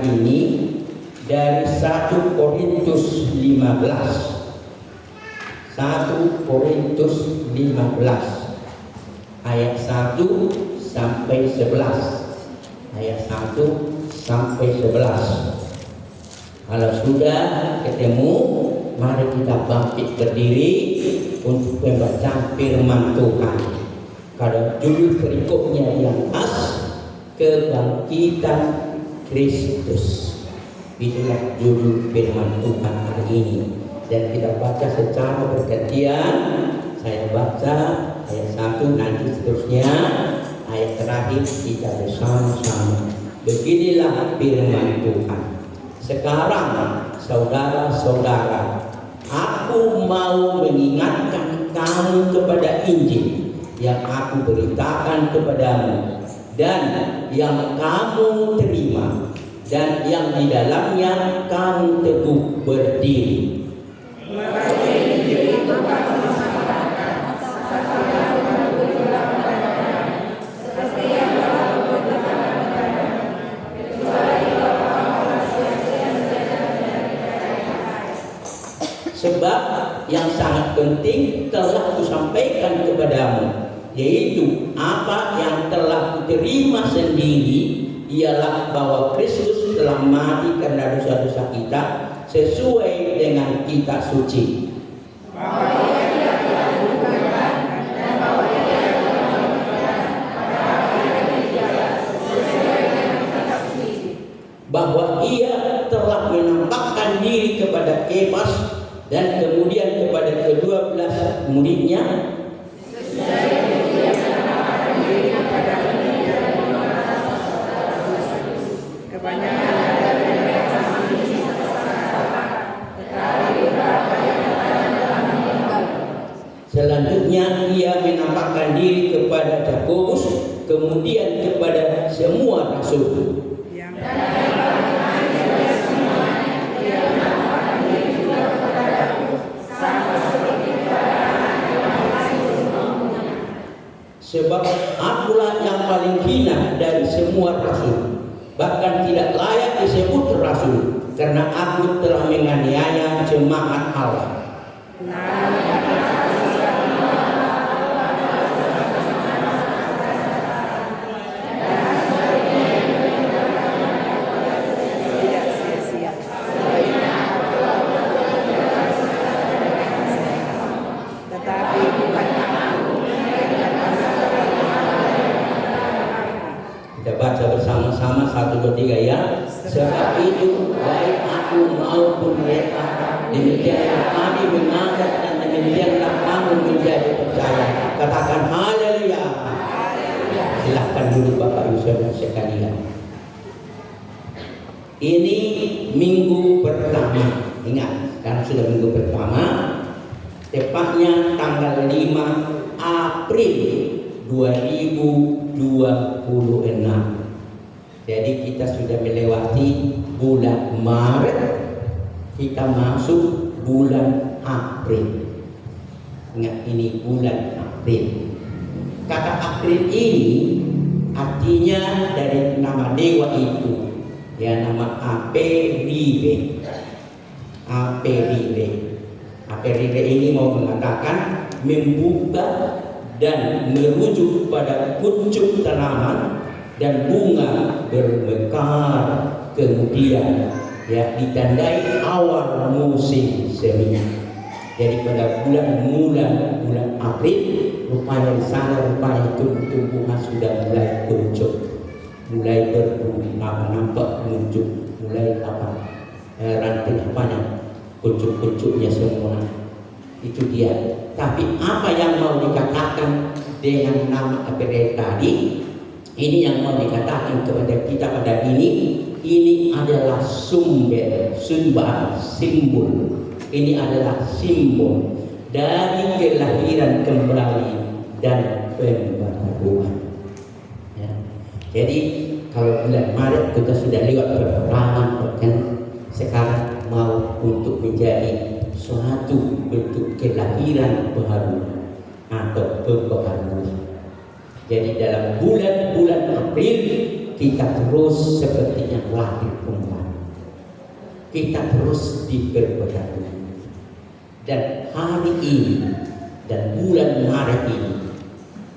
ini dari 1 Korintus 15. 1 Korintus 15 ayat 1 sampai 11. Ayat 1 sampai 11. Kalau sudah ketemu, mari kita bangkit berdiri untuk membaca firman Tuhan. Kalau judul perikopnya yang khas, kebangkitan Kristus. Itulah judul firman Tuhan hari ini. Dan kita baca secara bergantian. Saya baca ayat 1, nanti seterusnya ayat terakhir kita bersama-sama. Beginilah firman Tuhan. Sekarang saudara-saudara, aku mau mengingatkan kamu kepada Injil yang aku beritakan kepadamu dan yang kamu terima dan yang di dalamnya kamu teguh berdiri. Sebab yang sangat penting telah kusampaikan kepadamu, yaitu apa yang telah kuterima sendiri, ialah bahwa Kristus telah mati karena dosa-dosa kita sesuai dengan kitab suci, bahwa ia telah menampakkan diri kepada Kefas dan kemudian kepada ke-12 muridnya, selanjutnya ia menampakkan diri kepada Yakobus, kemudian kepada semua rasul. Sebab akulah yang paling hina dari semua rasul, bahkan tidak layak disebut rasul, karena aku telah menganiaya jemaat Allah. Baca bersama-sama 1, 2, 3 ya. Sebab itu baik aku maupun mereka, demikianlah kami menganggap dan demikianlah kamu menjadi percaya. Katakan haleluya. Silahkan dulu Bapak Ibu Saudara sekalian. Ini minggu pertama. Ingat, karena sudah minggu pertama, tepatnya tanggal 5 April 2026. Jadi kita sudah melewati bulan Maret, kita masuk bulan April. Ingat, ini bulan April. Kata April ini artinya dari nama dewa itu, ya, nama Aperibe. Aperibe. Aperibe ini mau mengatakan membuka dan merujuk pada kuncup tanaman dan bunga bermekar, kemudian ya ditandai awal musim semi. Jadi pada bulan April rupanya di sana tumbuh-tumbuhan sudah mulai kuncup, mulai nampak muncul, mulai ranting kuncup-kuncupnya semua. Itu dia. Tapi apa yang mau dikatakan dengan nama April tadi, ini yang mau dikatakan kepada kita pada ini adalah simbol. Ini adalah simbol dari kelahiran kembali dan pembaharuan. Ya. Jadi kalau bulan Maret kita sudah lewat peperangan, kan sekarang mau untuk menjadi suatu bentuk kelahiran baru atau pembaharuan. Jadi dalam bulan-bulan April kita terus sepertinya lahir kembali. kita terus diperbarui. Dan hari ini dan bulan Maret ini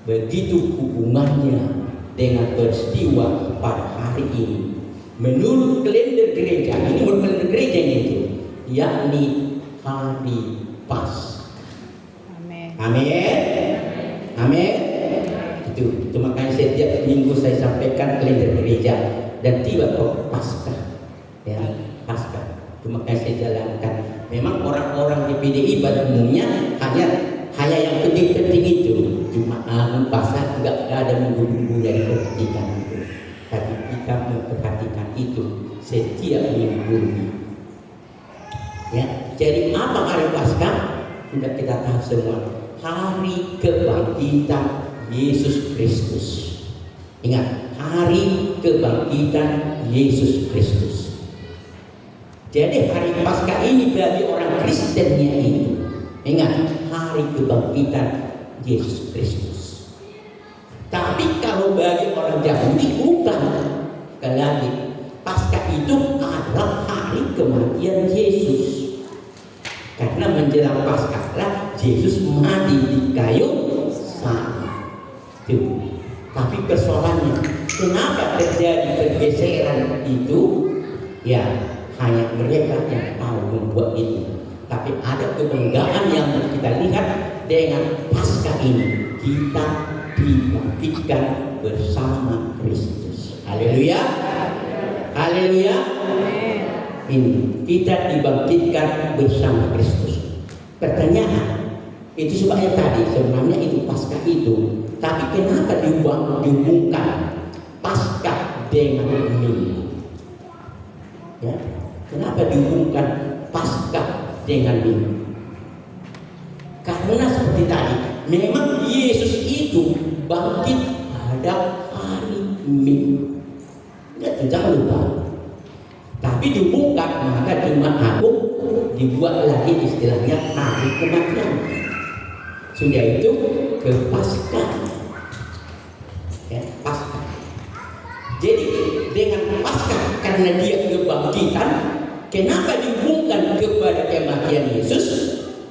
begitu hubungannya dengan peristiwa pada hari ini. Menurut kalender gereja, ini menurut kalender gereja itu, yakni hari Paskah. Amin. Amin. Amin. Itu makanya setiap minggu saya sampaikan kalender gereja dan tiba Paskah. Ya, Paskah. Itu makanya saya jalankan. Memang orang-orang di PDI pada umumnya hanya yang penting-penting itu. Cuma Paskah enggak ada minggu-minggunya diperhatikan itu. Tapi kita memperhatikan itu setiap minggu. Ya, jadi apa hari Paskah? Sudah kita tahu semua. Hari kebangkitan Yesus Kristus. Ingat, hari kebangkitan Yesus Kristus. Jadi hari Paskah ini bagi orang Kristennya itu, ingat, hari kebangkitan Yesus Kristus. Tapi kalau bagi orang Yahudi bukan. Sekali lagi, Paskah itu adalah hari kematian Yesus. Karena menjelang Paskah lah Yesus mati di kayu salib. Tapi persoalannya, kenapa terjadi pergeseran itu? Ya, hanya mereka yang tahu membuat itu. Tapi ada kebanggaan yang kita lihat dengan Paskah ini. Kita dibangkitkan bersama Kristus. Haleluya. Haleluya. Ini kita dibangkitkan bersama Kristus. Pertanyaan, itu sebabnya tadi sebenarnya itu Paskah itu. Tapi kenapa dihubungkan Paskah dengan minggu? Ya, kenapa dihubungkan Paskah dengan minggu? Karena seperti tadi, memang Yesus itu bangkit pada hari Minggu. Jangan lupa. Tapi dihubungkan, maka Jumat Agung dibuat lagi istilahnya hari kematian. Sudah itu ke Paskah. Ya, Paskah. Jadi dengan Paskah karena dia kebangkitan, kenapa dihubungkan kepada kematian Yesus?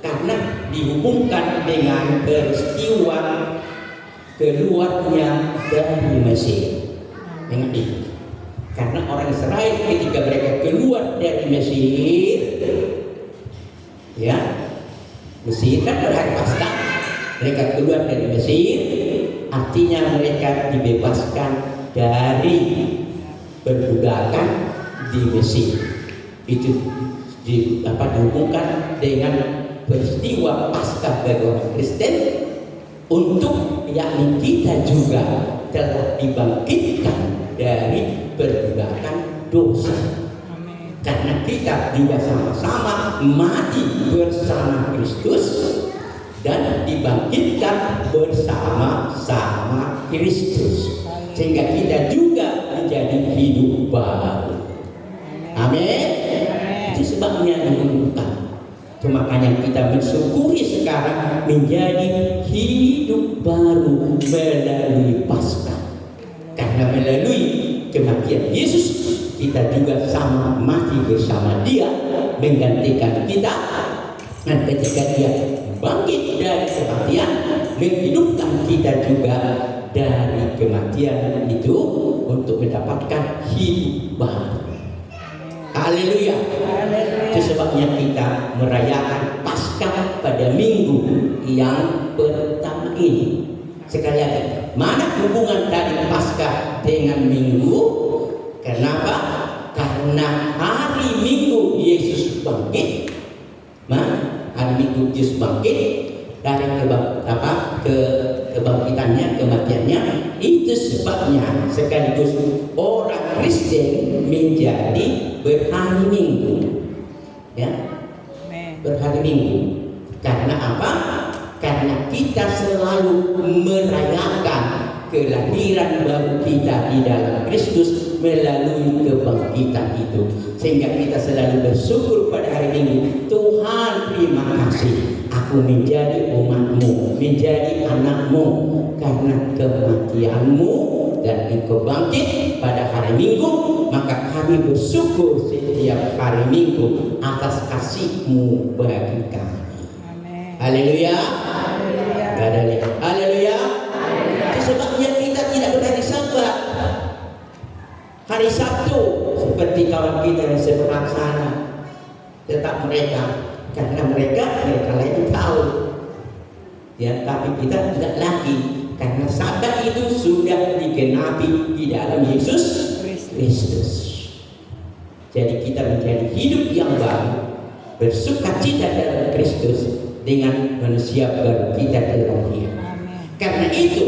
Karena dihubungkan dengan peristiwa keluarnya dari Mesir. Ingat itu. Karena orang Israel ketika mereka keluar dari Mesir, ya, Mesir kan pada hari Paskah, mereka keluar dari Mesir, artinya mereka dibebaskan dari perbudakan di Mesir. Itu dihubungkan dengan peristiwa Paskah bagi orang Kristen, untuk yakni kita juga telah dibangkitkan dari perbudakan dosa. Amin. Karena kita juga sama-sama mati bersama Kristus dan dibangkitkan bersama-sama Kristus, sehingga kita juga menjadi hidup baru. Amin. Itu sebabnya diumumkan. Cuma makanya kita mensyukuri sekarang menjadi hidup baru melalui Paskah. Karena melalui kematian Yesus, kita juga sama mati bersama Dia, menggantikan kita. Dan ketika Dia bangkit dari kematian, menghidupkan kita juga dari kematian itu untuk mendapatkan hidup baru. Haleluya. Itu sebabnya kita merayakan Paskah pada minggu yang pertama ini. Sekali lagi, mana hubungan dari Paskah dengan minggu? Kenapa? Karena hari Minggu Yesus bangkit. Hari Minggu Yesus bangkit dari kebangkitannya, kematiannya. Itu sebabnya sekaligus orang Kristen menjadi berhari Minggu. Ya, berhari Minggu. Karena apa? Karena kita selalu merayakan kelahiran baru kita di dalam Kristus melalui kebangkitan itu, sehingga kita selalu bersyukur pada hari Minggu. Tuhan, terima kasih, aku menjadi umat-Mu, menjadi anak-Mu karena kematian-Mu, dan Engkau bangkit pada hari hari Minggu, maka kami bersyukur setiap hari Minggu atas kasih-Mu bagi kami. Amin. Haleluya. Haleluya. Gak ada lihat. Haleluya. Itu sebabnya kita tidak berhari Sabat, hari Sabtu seperti kawan kita yang seberang sana. Tetap mereka, karena mereka lain tahu. Ya, tapi kita tidak lagi, karena Sabat itu sudah digenapi di dalam Yesus Kristus. Jadi kita menjadi hidup yang baru, bersukacita dalam Kristus dengan manusia baru kita dalam Dia. Karena itu,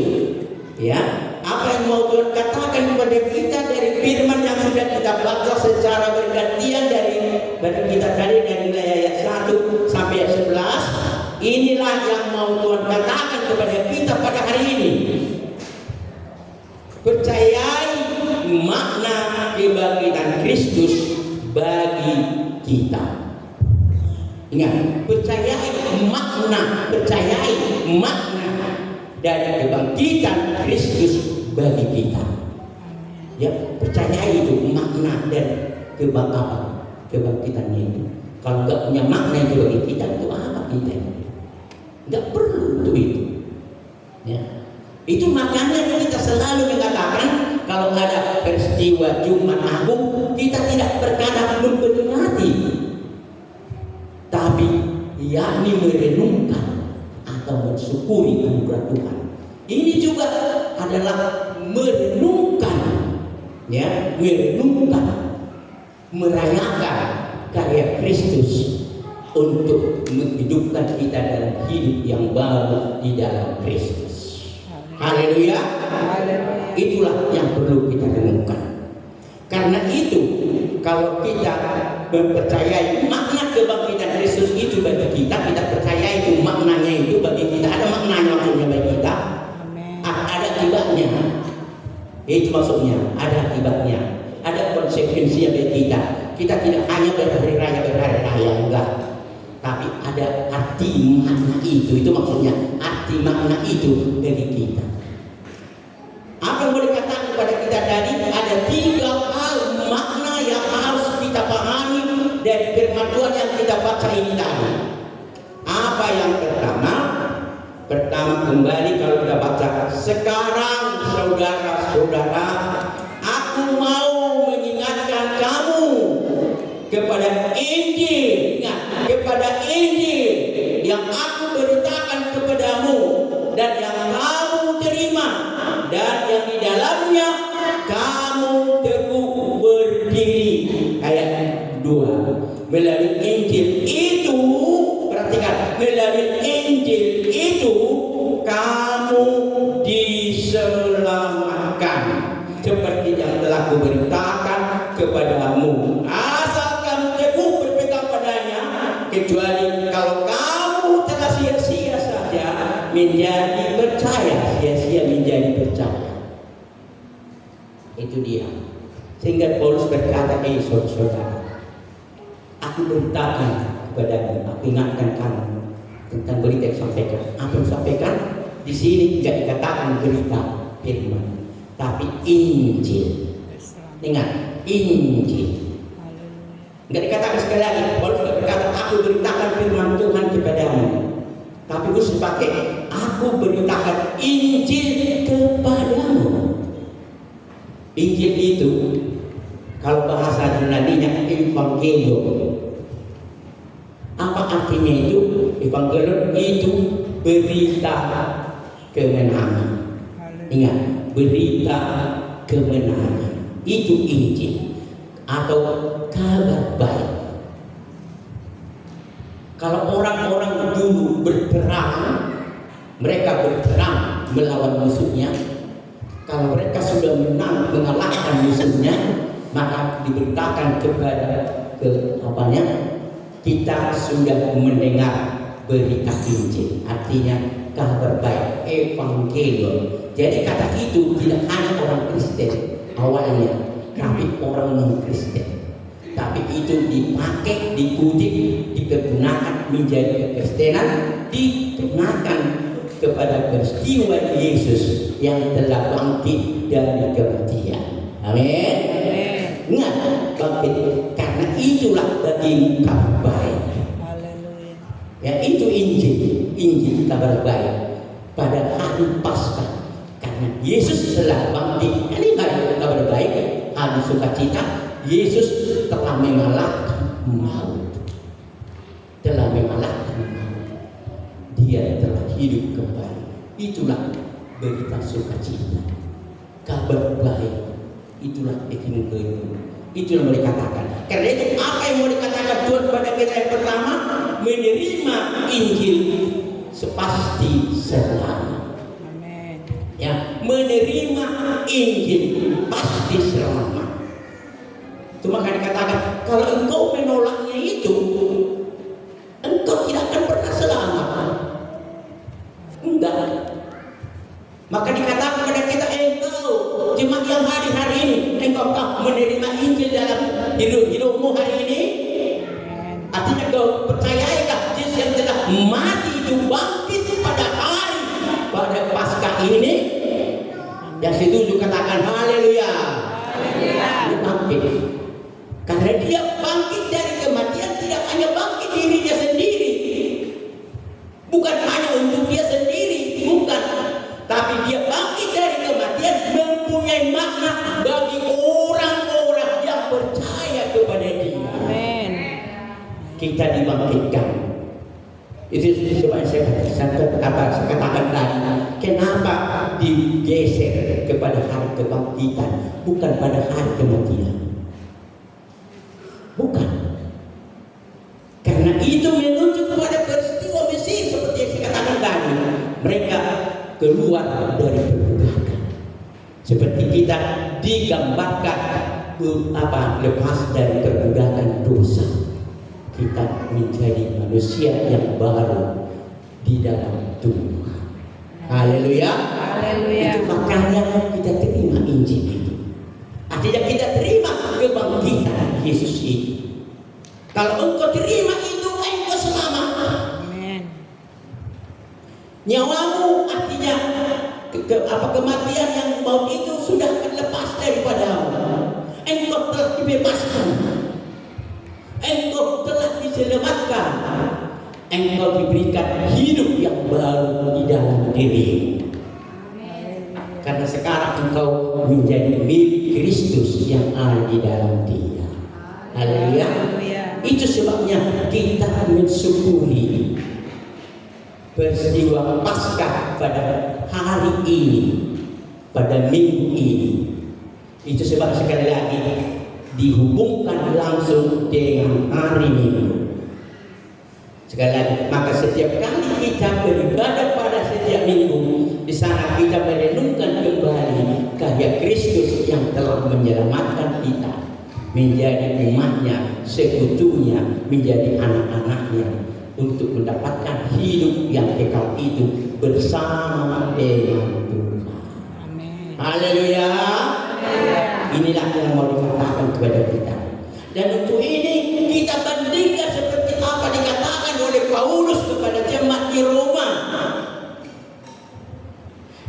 ya, apa yang mau Tuhan katakan kepada kita dari firman yang sudah kita baca secara bergantian dari kita tadi dari ayat 1 sampai ayat 11, inilah yang mau Tuhan katakan kepada kita pada hari ini. Percayai makna kebangkitan Kristus bagi kita. Ingat, percayai makna dari kebangkitan Kristus bagi kita. Ya, percayai itu makna dan kebangkitannya itu. Kalau nggak punya makna itu bagi kita, itu apa kita? Nggak perlu untuk itu. Ya. Itu makanya kita selalu mengatakan kalau ada peristiwa Jumat Agung, kita tidak berkata memperingati, tapi yakni merenungkan atau mensyukuri anugerah Tuhan. Ini juga adalah merenungkan, ya, merayakan karya Kristus untuk menghidupkan kita dalam hidup yang baru di dalam Kristus. Haleluya. Itulah yang perlu kita renungkan. Karena itu, kalau kita mempercayai makna kebangkitan Kristus itu bagi kita, kita percaya itu maknanya itu bagi kita, ada maknanya maksudnya bagi kita. Ada akibatnya. Itu maksudnya, ada akibatnya. Ada konsekuensinya bagi kita. Kita tidak hanya berhari raya enggak. Tapi ada arti makna itu maksudnya, arti makna itu bagi kita. Apa yang boleh katakan kepada kita tadi? Ada 3 hal makna yang harus kita pahami dari firman Tuhan yang kita baca ini tadi. Apa yang pertama? Pertama, kembali kalau kita baca, sekarang saudara-saudara, aku mau mengingatkan kamu kepada Injil, kepada Injil yang aku beritakan kepadamu dan yang kamu terima dan yang di dalamnya kamu teguh berdiri. Ayat 2. Melalui Injil itu, perhatikan, melalui Injil itu kamu diselamatkan seperti yang telah kuberitakan kepadamu. Asal kamu teguh berpegang padanya, kecuali kalau kamu telah sia-sia saja menjadi percaya, sia-sia menjadi percaya. Itu dia. Sehingga Paulus berkata, saudara, aku beritakan kepadamu, aku ingatkan kamu tentang berita yang sampaikan. Apa yang sampaikan? Di sini tidak dikatakan berita firman, tapi Injil. Ingat, Injil. Enggak dikatakan sekali lagi. Paulus berkata, aku beritakan firman Tuhan kepadamu. Tapi khusus pakai, aku beritakan Injil kepadamu. Injil itu, kalau bahasa Yunaninya Evangelium. Apa artinya itu? Evangelium itu berita kemenangan. Ingat, berita kemenangan. Itu Injil atau kabar baik. Kalau orang-orang dulu berperang, mereka berperang melawan musuhnya. Kalau mereka sudah menang, mengalahkan musuhnya, maka diberitakan kepada kita sudah mendengar berita Injil, artinya kabar baik, Evangelium. Jadi kata itu tidak hanya orang Kristen awalnya, tapi orang non-Kristen. Tapi itu dipakai, dikutip, digunakan menjadi kekristenan, digunakan kepada peristiwa Yesus yang telah bangkit dari kematian. Amin. Ingat, bangkit, karena itulah daging kabar baik. Haleluya. Ya, itu Injil kabar baik pada hari Paskah. Karena Yesus telah bangkit. Ini kabar baik, hari sukacita. Yesus telah mengalahkan maut. Telah mengalahkan maut. Dia telah hidup kembali. Itulah berita sukacita. Kabar baik. Itulah evangelium. Itulah mau dikatakan. Karena itu apa yang mau dikatakan Tuhan pada kita yang pertama, menerima Injil sepasti selamat. Amin. Ya, menerima Injil pasti selamat. Cuma kan dikatakan kalau engkau menolaknya itu, engkau tidak akan pernah selamat. Enggak. Maka dikatakan kepada kita, engkau jemaat yang hadir hari ini, engkau menerima Injil dalam hidupmu hari ini. Artinya kau percayaikah Yesus yang telah mati itu bangkit pada hari pada Paskah ini? Yang setuju katakan haleluya. Haleluya. Dia bangkit. Karena dia bangkit dari kematian, tidak hanya bangkit diri dia sendiri, bukan hanya untuk dia sendiri, bukan, tapi dia bangkit dari kematian mempunyai makna bagi orang-orang yang percaya kepada dia. Amin. Kita dibangkitkan. Itu sebab saya katakan tadi, kenapa digeser kepada hari kebangkitan, bukan pada hari kematian. Bukan. Karena itu menunjuk kepada peristiwa Mesir seperti yang saya katakan tadi. Mereka keluar dari perbudakan. Seperti kita digambarkan lepas dari perbudakan dosa. Kita menjadi manusia yang baru di dalam Tuhan. Haleluya. Haleluya. Itu makanya kita terima Injil itu. Artinya kita terima kebangkitan Yesus itu. Kalau engkau terima itu, engkau selamat. Amin. Nyawamu artinya kematian yang maut itu sudah lepas daripadamu. Engkau telah dibebaskan. Engkau telah diselamatkan. Engkau diberikan hidup yang baru di dalam dirimu. Karena sekarang engkau menjadi milik Kristus yang ada di dalam Dia. Haleluya. Itu sebabnya kita mensyukuri peristiwa Paskah pada hari ini, pada minggu ini. Itu sebab sekali lagi dihubungkan langsung dengan hari Minggu. Sekali lagi, maka setiap kali kita beribadah pada setiap minggu, di sana kita merenungkan kembali karya Kristus yang telah menyelamatkan kita, menjadi umatnya, sekutunya, menjadi anak-anaknya, untuk mendapatkan hidup yang kekal itu bersama dengan Tuhan. Amin. Haleluya. Inilah yang mau dikatakan kepada kita. Dan untuk ini kita bandingkan seperti apa dikatakan oleh Paulus kepada jemaat di Roma.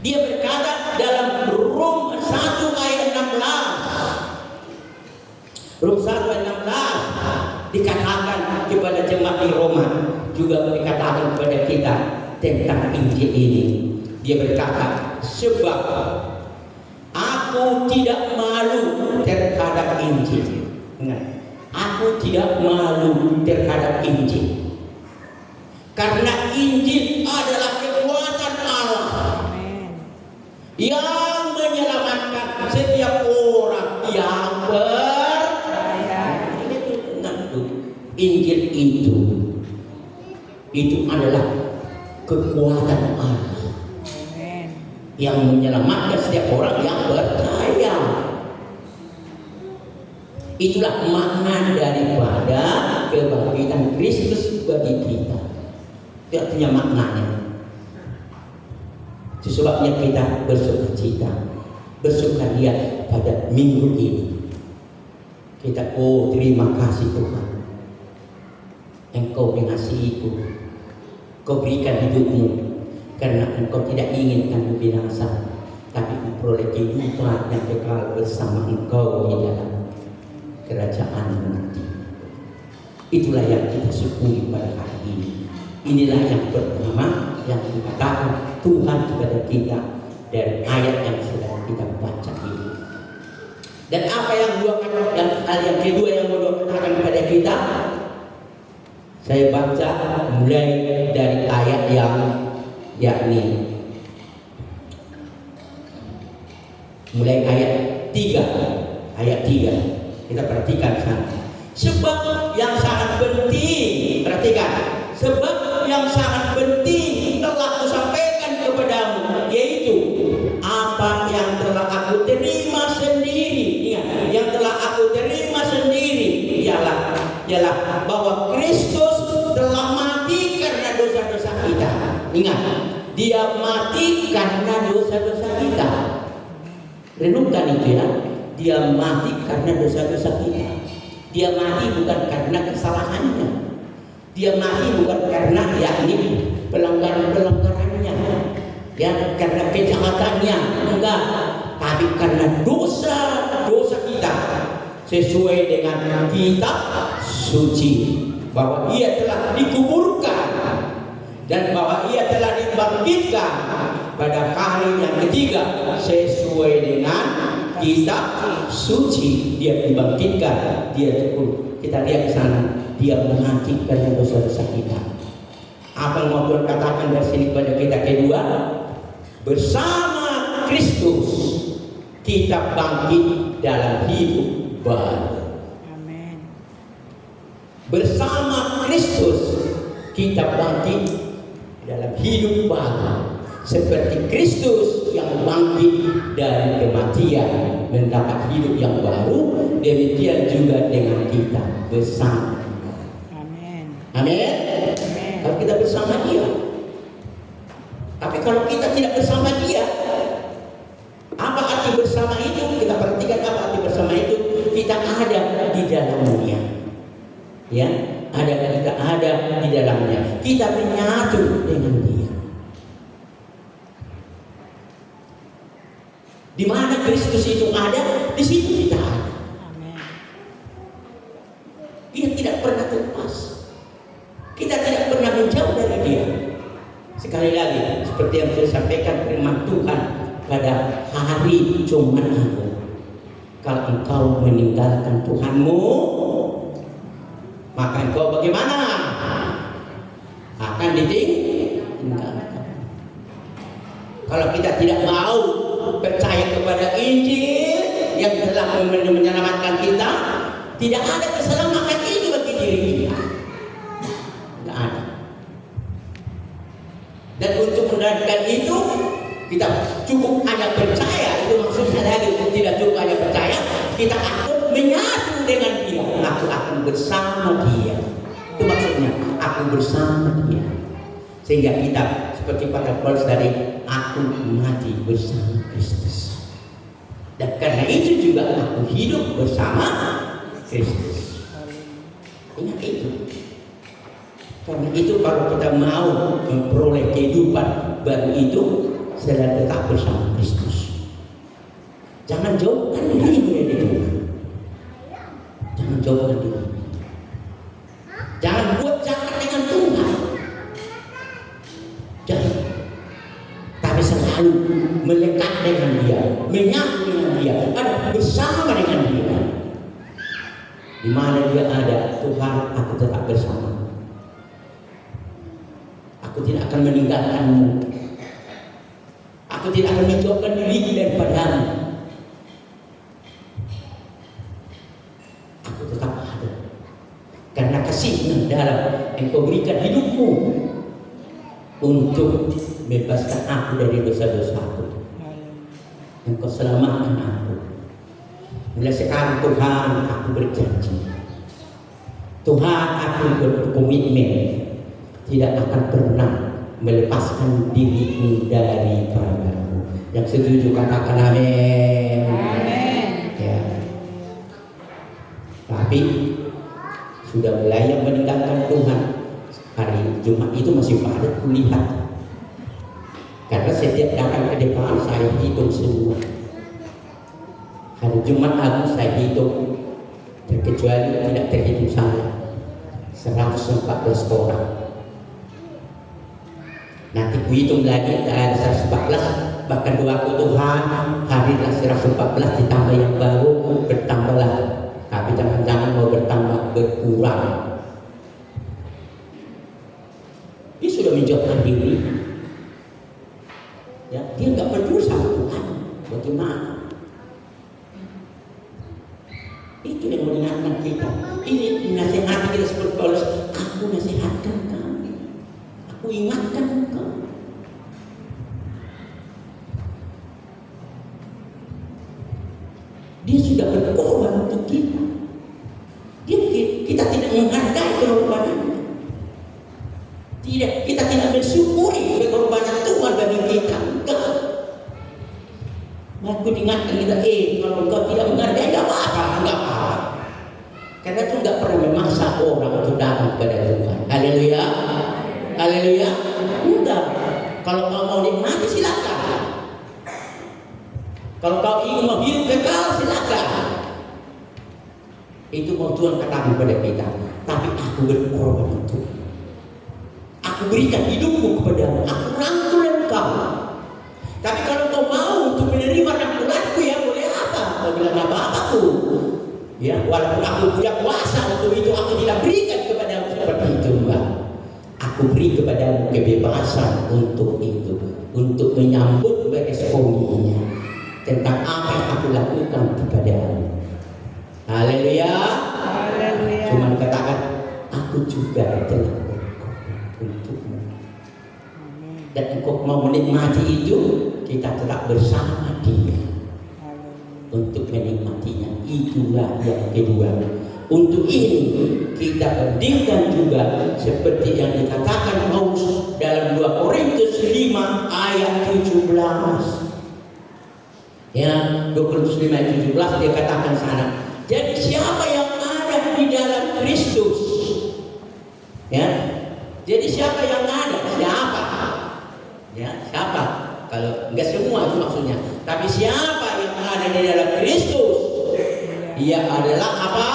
Dia berkata dalam Rom 1 ayat 16. Rom 1 ayat 16 dikatakan kepada jemaat di Roma, juga dikatakan kepada kita tentang Injil ini. Dia berkata, sebab aku tidak malu terhadap Injil. Ingat, aku tidak malu terhadap Injil. Karena Injil adalah kekuatan Allah yang menyelamatkan setiap orang yang percaya. Injil itu adalah kekuatan Allah yang menyelamatkan setiap orang yang percaya. Itulah makna daripada kebangkitan Kristus bagi kita. Itu artinya maknanya. Itu sebabnya kita bersukacita, bersukaria pada minggu ini. Kita terima kasih Tuhan, Engkau mengasihiku, Kau berikan hidupmu, karena Engkau tidak ingin kami binasa, tapi memperoleh kehidupan yang kekal bersama Engkau di dalam kerajaanmu nanti. Itulah yang kita syukuri pada hari ini. Inilah yang pertama yang dikatakan Tuhan kepada kita dari ayat yang sedang kita baca ini. Dan apa yang hal yang kedua yang mau katakan kepada kita? Saya baca mulai dari ayat yang yakni mulai ayat 3. Ayat 3. Kita perhatikan sana. Sebab yang sangat penting, perhatikan. Sebab yang sangat penting telah kusampaikan kepadamu, yaitu apa yang telah aku terima sendiri. Ingat, yang telah aku terima sendiri ialah bahwa Kristus telah mati karena dosa-dosa kita. Ingat, Dia mati karena dosa-dosa kita. Renungkan itu ya. Dia mati karena dosa-dosa kita. Dia mati bukan karena kesalahannya. Dia mati bukan karena yakni pelanggaran-pelanggarannya, ya, karena kejahatannya, enggak, tapi karena dosa-dosa kita. Sesuai dengan kitab suci bahwa Ia telah dikuburkan dan bahwa Ia telah dibangkitkan pada hari yang ketiga sesuai dengan kitab suci. Dia dibangkitkan, kita lihat di sana, Dia mati karena dosa-dosa kita. Apa yang mau Tuhan katakan dari sini pada kita kedua? Bersama Kristus kita bangkit dalam hidup baru. Amin. Bersama Kristus kita bangkit dalam hidup baru. Seperti Kristus yang bangkit dari kematian mendapat hidup yang baru, demikian juga dengan kita bersama. Amin. Amin. Kalau kita bersama Dia. Tapi kalau kita tidak bersama Dia, apa arti bersama itu? Kita perhatikan apa arti bersama itu. Kita ada di dalamnya, ya, kita ada di dalamnya. Kita menyatu dengan Dia. Di mana Kristus itu ada, di situ kita ada. Amin. Dia tidak pernah terlepas. Kita tidak pernah menjauh dari Dia. Sekali lagi, seperti yang saya sampaikan firman Tuhan pada hari Jumat Agung. Kalau engkau meninggalkan Tuhanmu, maka engkau bagaimana? Akan ditinggalkan. Kalau kita tidak mau percaya kepada Injil yang telah menyelamatkan kita, tidak ada keselamatan itu bagi diri kita. Tidak ada. Dan untuk mendapatkan itu, kita cukup hanya percaya. Itu maksudnya lagi, tidak cukup hanya percaya, kita akan menyatu dengan Dia. Aku akan bersama Dia. Itu maksudnya, aku bersama Dia. Sehingga kita seperti pada Paulus tadi, aku mati bersama Kristus. Dan karena itu juga aku hidup bersama Kristus. Ingat itu. Karena itu kalau kita mau memperoleh kehidupan baru itu, selalu tetap bersama Kristus. Jangan jauhkan diri dari Tuhan. Jangan jauhkan diri. Jangan buat jahat dengan Tuhan. Jangan. Tapi selalu melekat dengan Dia, menyatu dengan Dia, ada bersama dengan Dia. Di mana Dia ada, Tuhan, aku tetap bersama. Aku tidak akan meninggalkanmu. Aku tidak akan menjauhkan diri daripadamu. Aku tetap ada. Karena kasih yang dalam Engkau berikan hidupmu untuk bebaskan aku dari dosa-dosaku. Engkau selamatkan aku. Mulai sekarang Tuhan, aku berjanji. Tuhan, aku berkomitmen tidak akan pernah melepaskan diriku daripadamu. Yang setuju katakan amin. Amin. Ya. Tapi sudah mulai yang meninggalkan Tuhan. Hari Jumat itu masih padat kulihat. Karena setiap datang ke depan saya hitung semua. Hari Jumat Agung saya hitung terkecuali tidak terhitung saya 114 orang. Nanti kuhitung lagi ada 114, bahkan doaku Tuhan hadirlah 114 ditambah yang baru, bertambahlah. Tapi jangan mau bertambah, berkurang. Dia sudah menjauhkan diri, ya, dia nggak berdosa Tuhan. Bagaimana? Itu yang mengingatkan kita. Ini nasihat kita seperti Paulus. Aku nasihatkan kamu, aku ingatkan kamu. Dia sudah berkorban untuk kita. Kita tidak menghargai pengorbanannya. Tidak, kita tidak mensyukuri pengorbanan Tuhan bagi kita. Enggak. Aku diingatkan kita, kalau engkau tidak menghargai, enggak apa-apa, enggak apa-apa. Karena itu enggak pernah memaksa orang untuk datang kepada Tuhan. Haleluya, haleluya. Enggak. Kalau kau mau nikmati silakan. Kalau kau ingin mau hidup kekal silakan. Itu mau Tuhan katakan kepada kita. Tapi aku berkorban untuk. Aku berikan hidupku kepadamu. Aku rangkul engkau. Tapi kalau kau mau untuk menerima rangkulanku, ya boleh apa? Kau bilang apa-apaku. Ya, walaupun aku punya kuasa untuk itu, aku tidak berikan kepadamu seperti itu, Mbak. Aku beri kepadamu kebebasan untuk itu, untuk menyambut responnya tentang apa yang aku lakukan kepadamu. Haleluya. Haleluya. Cuma katakan, aku juga telah berkorban untukmu. Dan engkau mau menikmati itu, kita tetap bersama dia untuk menikmatinya. Itulah yang kedua. Untuk ini kita bandingkan juga seperti yang dikatakan Paulus dalam 2 Korintus 5 ayat 17. Ya, 2 Korintus 5 ayat 17 dia katakan sana. Jadi siapa yang ada di dalam Kristus? Ya. Jadi siapa yang ada? Siapa? Ya, siapa? Kalau enggak semua itu maksudnya. Tapi siapa yang ada di dalam Kristus? Dia adalah apa?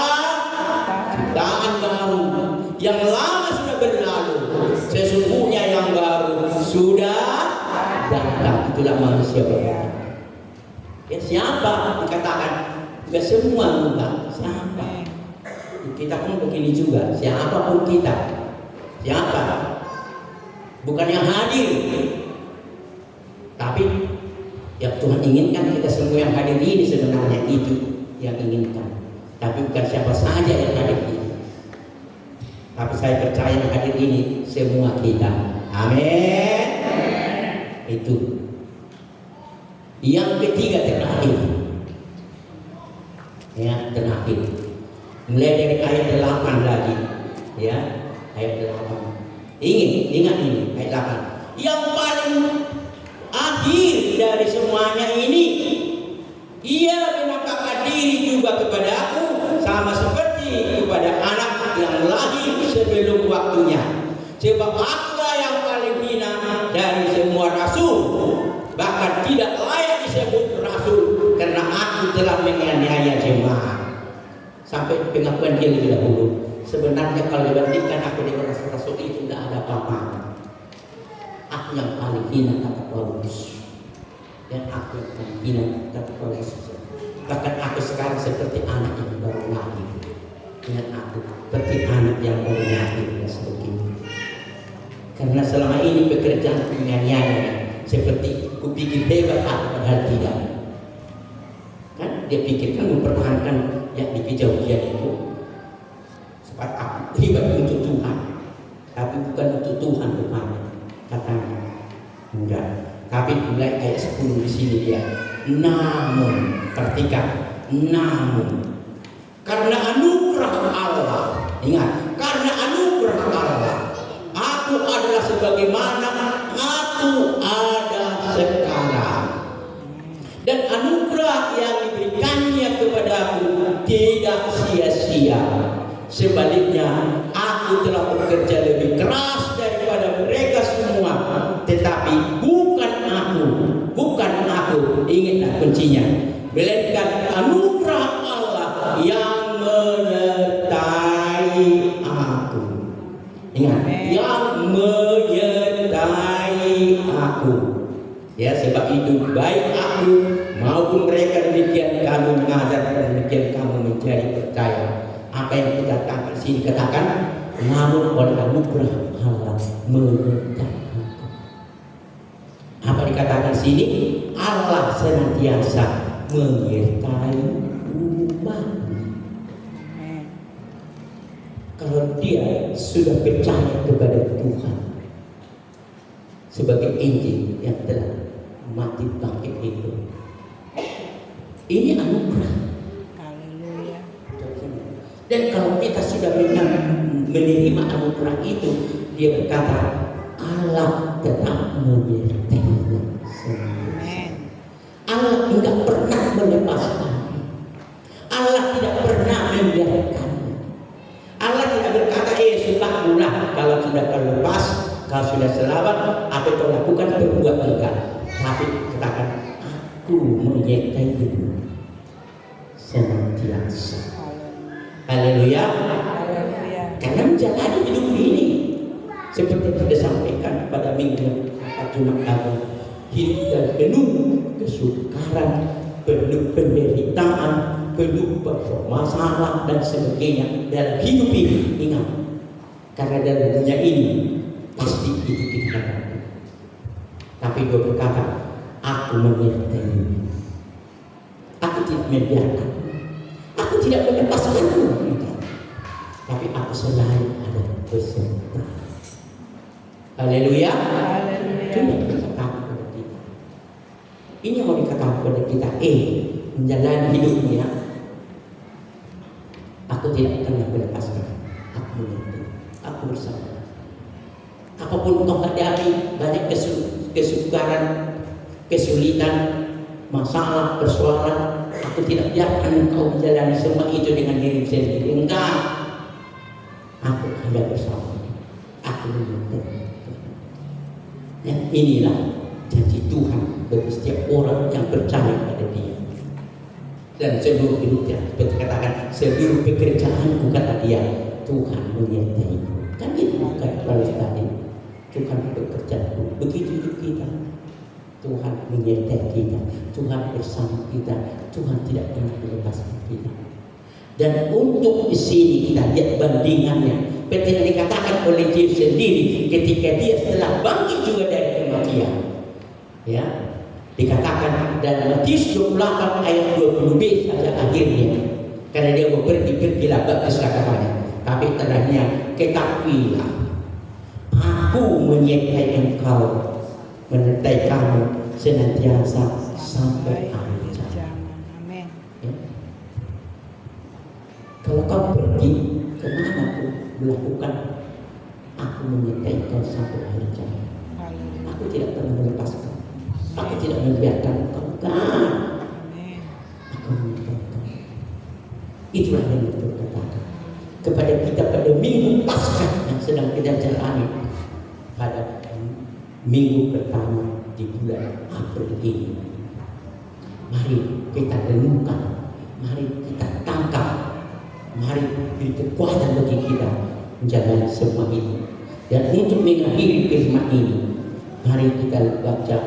Ciptaan baru. Yang lama sudah berlalu. Sesungguhnya yang baru sudah datang. Itulah manusia baru. Ya, siapa dikatakan? Enggak semua, enggak. Siapa? Kita pun begini juga. Siapapun kita. Siapa? Bukan yang hadir. Tapi yang Tuhan inginkan kita semua yang hadir ini sebenarnya itu yang inginkan. Tapi bukan siapa saja yang hadir ini. Tapi saya percaya yang hadir ini semua kita. Amin. Itu. Yang ketiga terakhir. Ya, terakhir. Mulai dari ayat 8 lagi. Ya, ayat 8. Ingat ini ayat 8. Yang paling akhir dari semuanya ini, ia menampakkan diri juga kepada aku sama seperti kepada anak yang lahir sebelum waktunya. Sebab akulah yang paling hina dari semua rasul, bahkan tidak layak disebut rasul karena aku telah menganiaya jemaat. Sampai pengakuan dia lebih dahulu. Sebenarnya kalau dibandingkan aku dengan rasul-rasul itu tidak ada apa-apa. Aku yang paling hina kata Paulus. Dan aku yang paling hina kata Paulus. Bahkan aku sekarang seperti anak yang baru lahir. Ingat aku seperti anak yang baru lahir dan sebagainya. Karena selama ini pekerjaan penganiayaan seperti kupikir hebat aku padahal tidak. Kan dia pikirkan mempertahankan yang di kejauhan itu. Sebab aku hebat untuk Tuhan, tapi bukan untuk Tuhan rupanya. Katanya enggak. Tapi mulai ayat 10 di sini dia. Namun, perhatikan, namun karena anugerah Allah, ingat, karena anugerah Allah, aku adalah sebagaimana aku ada sekarang. Dan anugerah yang diberikannya kepadaku tidak sia-sia. Sebaliknya, aku telah bekerja lebih keras daripada mereka semua. Tetapi bukan aku, ingatlah kuncinya, melainkan anugerah Allah yang aku. Ingat, yang menyertai aku. Ya, sebab itu baik aku maupun mereka demikian kami mengajar dan demikian kamu menjadi percaya. Apa yang kita katakan sini katakan, namun oleh anugerah Allah menyertai aku. Apa dikatakan sini? Allah senantiasa menyertai umatnya. Kalau dia sudah percaya kepada Tuhan sebagai Injil yang telah mati bangkit itu, ini anugerah. Haleluya. Dan kalau kita sudah menerima anugerah itu, dia berkata Allah tetap menyertai. Allah tidak pernah melepaskan. Allah tidak pernah membiarkannya. Allah tidak berkata, sudahlah, kalau sudah terlepas, kalau sudah selamat, apa yang kau lakukan berbuat enggak. Tapi katakan, aku menyertai hidup senantiasa. Haleluya. Karena menjalani hidup ini seperti kita sampaikan pada minggu Jumat Agung, hidup dan penuh kesukaran, penuh penderitaan, penuh masalah dan sebagainya dalam hidup ini. Ingat, karena dalam dunia ini pasti hidup kita hadapi. Tapi dia berkata, aku menyertai, aku tidak membiarkan, aku tidak melepaskanmu, tapi aku selalu ada beserta. Haleluya. Ini yang dikatakan kepada kita. Ini mau dikatakan kepada kita. Menjalani hidupnya, aku tidak pernah melepaskan. Aku menyertai, aku bersama. Apapun kau hadapi, banyak kesukaran, kesulitan, masalah, persoalan, aku tidak biarkan engkau menjalani semua itu dengan diri sendiri. Enggak, aku ada bersama. Aku menyertai. Dan inilah janji Tuhan bagi setiap orang yang percaya pada Dia. Dan seluruh hidupnya, seperti katakan, seluruh pekerjaanku, kata dia, Tuhan menyertai. Kan itu kata Paulus tadi, Tuhan bekerja. Begitu hidup kita, Tuhan menyertai kita, Tuhan bersama kita, Tuhan tidak pernah melepaskan kita. Dan untuk di sini kita lihat bandingannya. Seperti yang dikatakan oleh Yesus sendiri ketika dia setelah bangkit juga dari kematian. Ya, dikatakan dalam Matius 28 ayat 20b saja akhirnya. Karena dia mau pergilah baptislah katanya. Tapi terakhirnya, ketahuilah, aku menyertai engkau, menyertai kamu senantiasa sampai akhir zaman. Amin. Ya. Kalau kau pergi kemana pun melakukan, aku menyertai kau sampai akhir zaman. Aku tidak pernah melepaskan. Aku tidak membiarkan kau. Aku menyertai kau. Itulah yang kita katakan kepada kita pada minggu Paskah yang sedang kita jalani pada minggu pertama di bulan April ini. Mari kita renungkan, mari kita tangkap, mari beri kekuatan bagi kita menjalani semua ini. Dan untuk mengakhiri firman ini, mari kita baca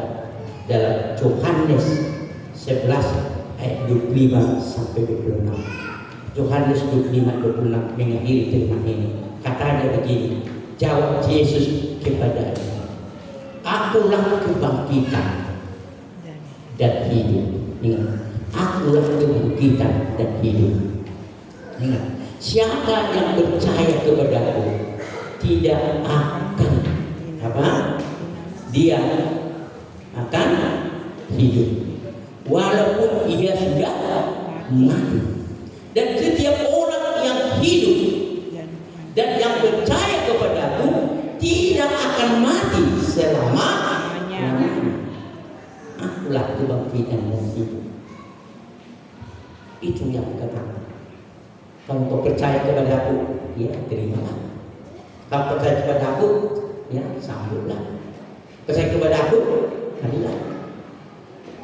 dalam Yohanes 11 ayat 25 sampai 26. Yohanes 25:26 mengakhiri firman ini. Katanya begini, jawab Yesus kepadanya, akulah kebangkitan dan hidup. Ingat, akulah kebangkitan dan hidup. Ingat, siapa yang percaya kepadaku tidak akan dia akan hidup walaupun ia sudah mati. Dan setiap orang yang hidup dan yang percaya kepadaku tidak akan mati selama-lamanya. Akulah kebangkitan dan hidup. Itu yang katakan. Kalau kau percaya kepada aku, ya terimalah. Kalau percaya kepada aku, ya sambutlah. Percaya kepada aku, hadilah.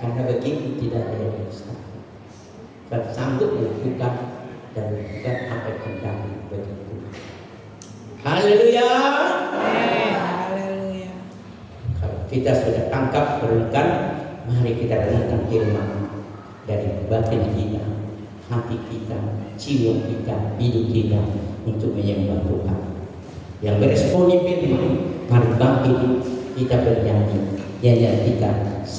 Karena begitu tidak ada yang mustahil. Dan sanggup dilakukan dan bukan apa yang kendaki begitu. Haleluya. Haleluya. Kalau kita sudah tangkap berenggan, mari kita renungkan firman dari batin kita, hati kita, jiwa kita, hidup kita untuk menyembah Tuhan. Yang beresponi firman, mari bangkit kita bernyanyi, nyanyian kita